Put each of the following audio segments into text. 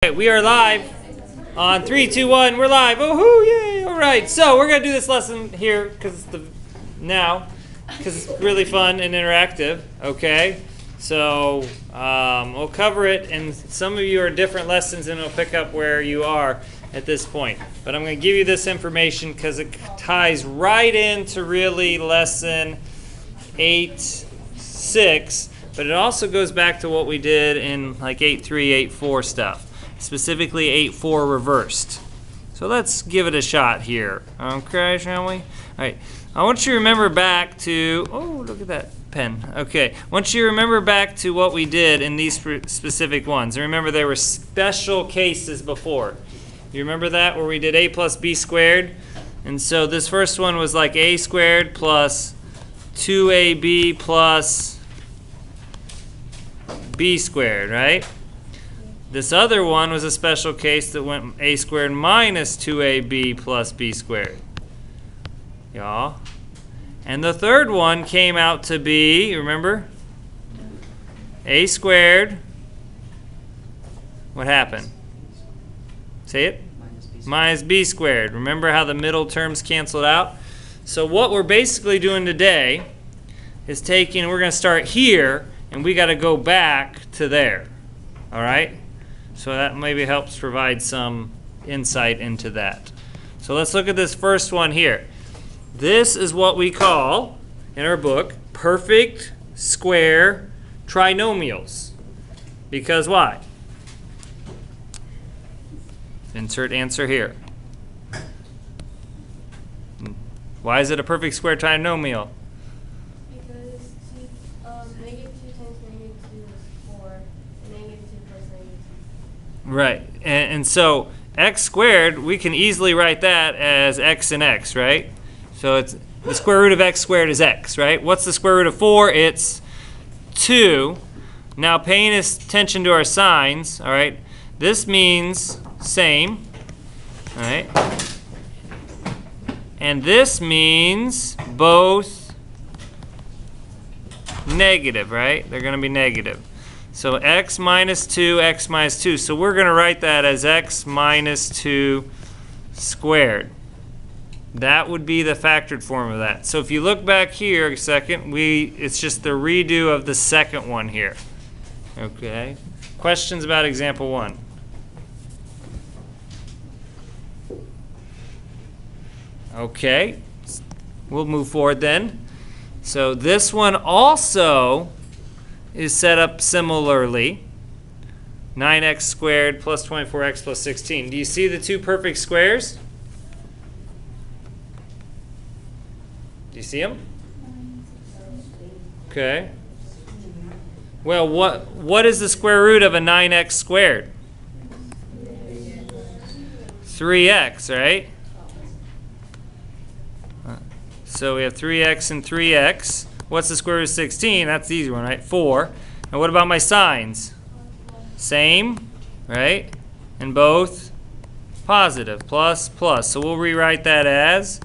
Right, we are live on 3, 2, 1. We're live. Oh, yay! All right. So we're gonna do this lesson here because it's really fun and interactive. Okay. So we'll cover it, and some of you are different lessons, and it'll pick up where you are at this point. But I'm gonna give you this information because it ties right into really lesson 8.6, but it also goes back to what we did in like 8.3, 8.4 stuff. Specifically 8.4 reversed. So let's give it a shot here. Okay, shall we? All right. I want you to remember back to, oh, look at that pen. Okay. I want you to remember back to what we did in these specific ones. And remember there were special cases before. You remember that where we did a plus b squared? And so this first one was like a squared plus 2ab plus b squared, right? This other one was a special case that went a squared minus 2ab plus b squared. Y'all. And the third one came out to be, remember? A squared. What happened? Say it? Minus b squared. Remember how the middle terms canceled out? So what we're basically doing today is taking, we're going to start here, and we got to go back to there. All right? So that maybe helps provide some insight into that. So let's look at this first one here. This is what we call, in our book, perfect square trinomials. Because why? Insert answer here. Why is it a perfect square trinomial? Because negative 2 times negative 2 is 4, and negative 2 plus negative 2. Right, and so x squared, we can easily write that as x and x, right? So it's the square root of x squared is x, right? What's the square root of 4? It's 2. Now paying attention to our signs, all right? This means same, all right? And this means both negative, right? They're going to be negative. So x minus 2, x minus 2. So we're going to write that as x minus 2 squared. That would be the factored form of that. So if you look back here a second, it's just the redo of the second one here. Okay. Questions about example 1? Okay. We'll move forward then. So this one also is set up similarly. 9x squared plus 24x plus 16. Do you see the two perfect squares? Do you see them? Okay. Well, what is the square root of a 9x squared? 3x, right? So we have 3x and 3x. What's the square root of 16? That's the easy one, right? 4. And what about my signs? Same, right? And both positive, plus, plus. So we'll rewrite that as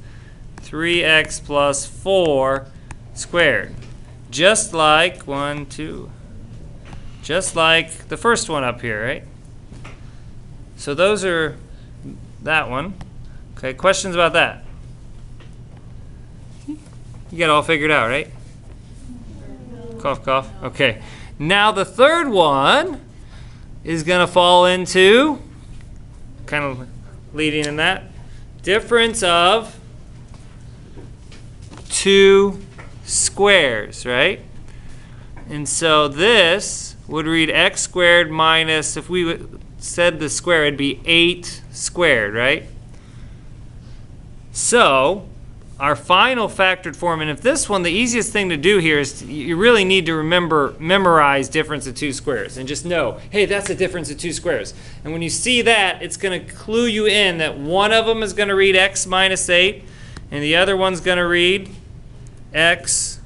3x plus 4 squared. Just like, just like the first one up here, right? So those are that one. Okay, questions about that? You got it all figured out, right? Cough, cough. Okay. Now the third one is going to fall into, kind of leading in that, difference of 2 squares, right? And so this would read x squared minus, if we said the square, it'd be 8 squared, right? So our final factored form, and if this one, the easiest thing to do here is you really need to memorize difference of 2 squares and just know, hey, that's a difference of 2 squares. And when you see that, it's going to clue you in that one of them is going to read x minus 8 and the other one's going to read x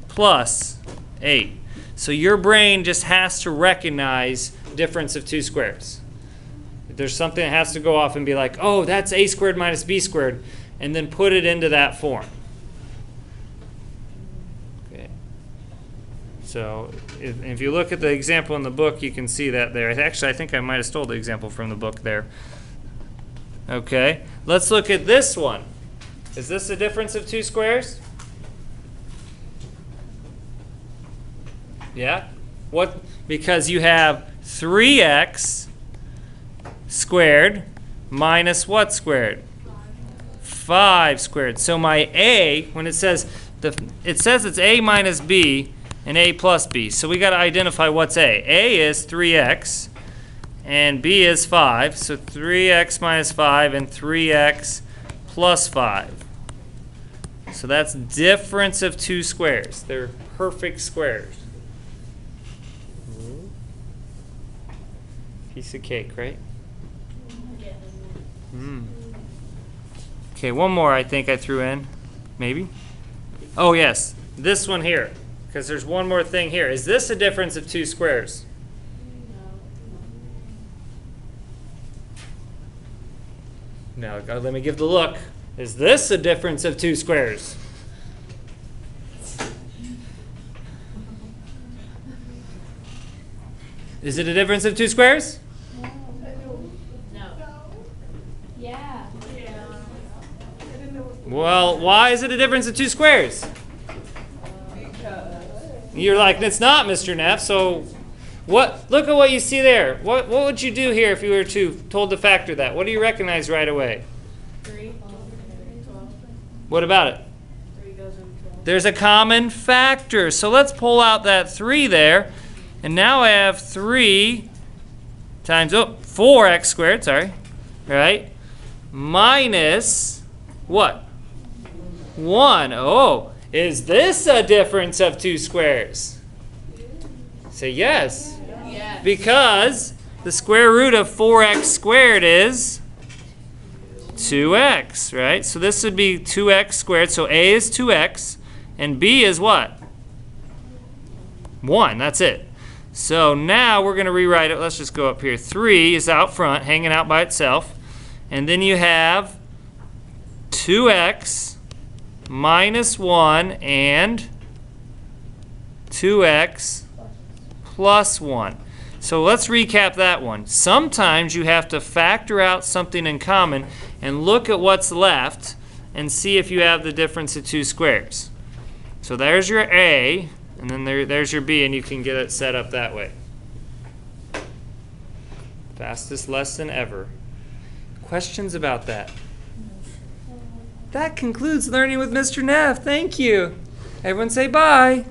plus 8. So your brain just has to recognize difference of 2 squares. There's something that has to go off and be like, oh, that's a squared minus b squared. And then put it into that form. Okay. So if you look at the example in the book, you can see that there. Actually, I think I might have stole the example from the book there. Okay, let's look at this one. Is this a difference of two squares? Yeah? What? Because you have 3x squared minus what squared? 5 squared. So my a, when it says it's a minus b and a plus b. So we got to identify what's a. A is 3x and b is 5. So 3x minus 5 and 3x plus 5. So that's difference of two squares. They're perfect squares. Piece of cake, right? Okay, one more I think I threw in. Maybe? Oh, yes. This one here. Because there's one more thing here. Is this a difference of two squares? No. Let me give the look. Is this a difference of two squares? Is it a difference of two squares? No. Yeah. Well, why is it a difference of two squares? You're like, it's not, Mr. Neff. So what? Look at what you see there. What would you do here if you were told to factor that? What do you recognize right away? 3. 12. What about it? 3 goes in 12. There's a common factor. So let's pull out that 3 there. And now I have 3 times 4x squared, sorry, right? Minus what? 1. Oh, is this a difference of two squares? Say yes. Yes. Because the square root of 4x squared is 2x, right? So this would be 2x squared. So a is 2x and b is what? 1. That's it. So now we're going to rewrite it. Let's just go up here. 3 is out front, hanging out by itself. And then you have 2x minus 1 and 2x plus 1. So let's recap that one. Sometimes you have to factor out something in common and look at what's left and see if you have the difference of two squares. So there's your a. And then there's your B, and you can get it set up that way. Fastest lesson ever. Questions about that? That concludes Learning with Mr. Neff. Thank you. Everyone say bye.